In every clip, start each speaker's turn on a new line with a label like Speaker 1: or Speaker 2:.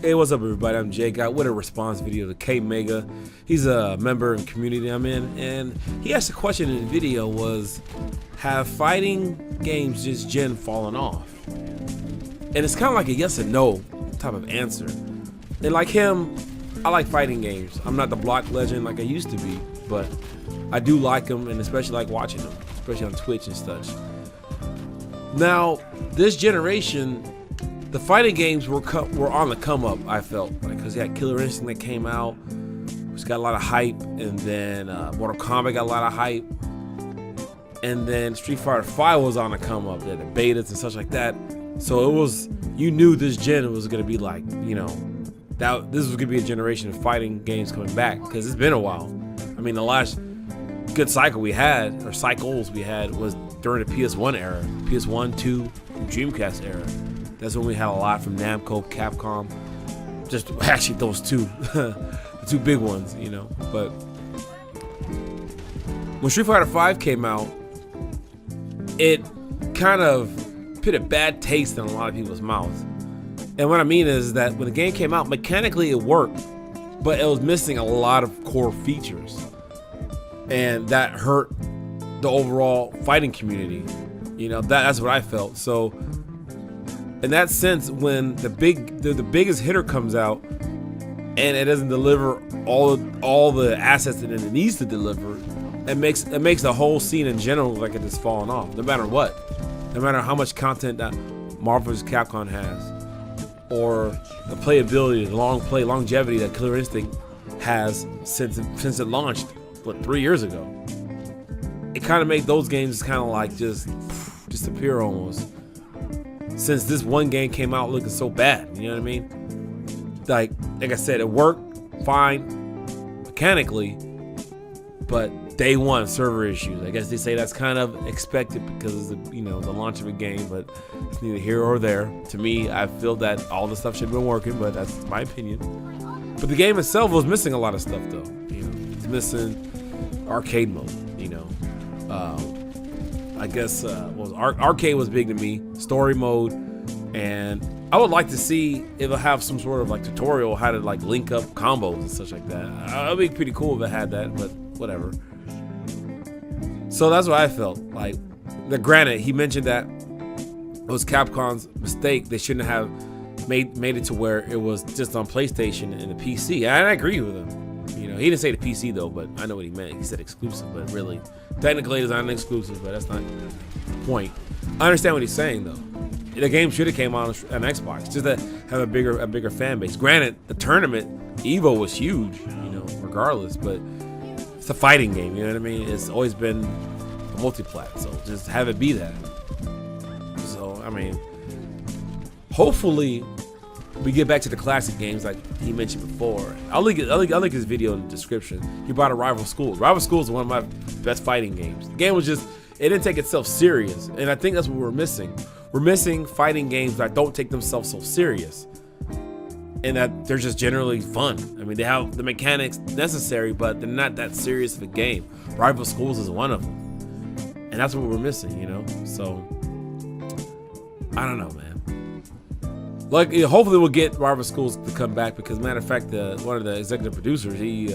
Speaker 1: Hey, what's up, everybody? I'm Jay. Got with a response video to K Mega. He's a member and community I'm in, and he asked a question in the video: was have fighting games just gen fallen off? And it's kind of like a yes and no type of answer. And like him, I like fighting games. I'm not the block legend like I used to be, but I do like them, and especially like watching them, especially on Twitch and such. Now, this generation, the fighting games were on the come up. I felt like because you had Killer Instinct that came out, which got a lot of hype, and then Mortal Kombat got a lot of hype, and then Street Fighter V was on the come up. They had the betas and such like that. So it was, you knew this gen was gonna be like, you know, that this was gonna be a generation of fighting games coming back, because it's been a while. I mean, the last good cycle we had, or cycles we had, was during the PS1 era, PS1, 2, Dreamcast era. That's when we had a lot from Namco, Capcom, just actually those two, the two big ones, you know. But when Street Fighter V came out, it kind of put a bad taste in a lot of people's mouths. And what I mean is that when the game came out, mechanically it worked, but it was missing a lot of core features. And that hurt the overall fighting community. You know, that's what I felt. So in that sense, when the biggest hitter comes out and it doesn't deliver all the assets that it needs to deliver, it makes the whole scene in general like it is falling off. No matter what, no matter how much content that Marvel vs. Capcom has, or the playability, the longevity that Killer Instinct has since it launched, what, 3 years ago. It kind of made those games kind of like just disappear almost. Since this one game came out looking so bad, you know what I mean? Like I said, it worked fine mechanically, but day one server issues. I guess they say that's kind of expected because of the, you know, the launch of a game, but it's neither here or there. To me, I feel that all the stuff should have been working, but that's my opinion. But the game itself was missing a lot of stuff, though. You know, it's missing arcade mode. You know, I guess arcade was big to me. Story mode, and I would like to see if it'll have some sort of like tutorial how to like link up combos and such like that. It'd be pretty cool if it had that, but whatever. So that's what I felt like. Granted, he mentioned that it was Capcom's mistake. They shouldn't have made it to where it was just on PlayStation and the PC. And I agree with him. You know, he didn't say the PC though, but I know what he meant. He said exclusive, but really, technically it's not an exclusive, but that's not the point. I understand what he's saying though. The game should have came out on Xbox, just to have a bigger fan base. Granted, the tournament, EVO was huge, you know, regardless, but it's a fighting game, you know what I mean? It's always been a multi-plat, so just have it be that. So, I mean, hopefully we get back to the classic games like he mentioned before. I'll link his video in the description. He brought a Rival Schools. Rival Schools is one of my best fighting games. The game was just, it didn't take itself serious, and I think that's what we're missing. We're missing fighting games that don't take themselves so serious, and that they're just generally fun. I mean, they have the mechanics necessary, but they're not that serious of a game. Rival Schools is one of them, and that's what we're missing, you know? So, I don't know, man. Like, hopefully we'll get Rival Schools to come back, because matter of fact, one of the executive producers, he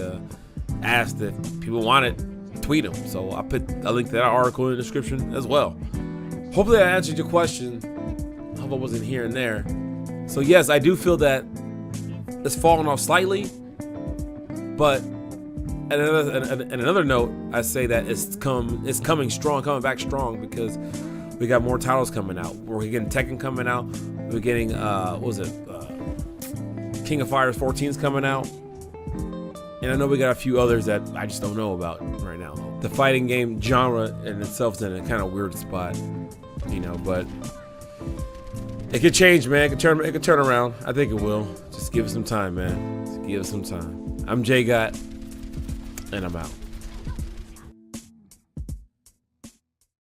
Speaker 1: asked if people want it, tweet him. So I put a link to that article in the description as well. Hopefully I answered your question. I hope I wasn't here and there. So yes, I do feel that it's fallen off slightly, but at another note, I say that it's coming strong, coming back strong, because we got more titles coming out. We're getting Tekken coming out. We're getting what was it? King of Fighters 14 is coming out, and I know we got a few others that I just don't know about right now. The fighting game genre in itself is in a kind of weird spot, you know, but it could change, man. It could turn around. I think it will. Just give it some time, man. Just give it some time. I'm Jay Gott, and I'm out.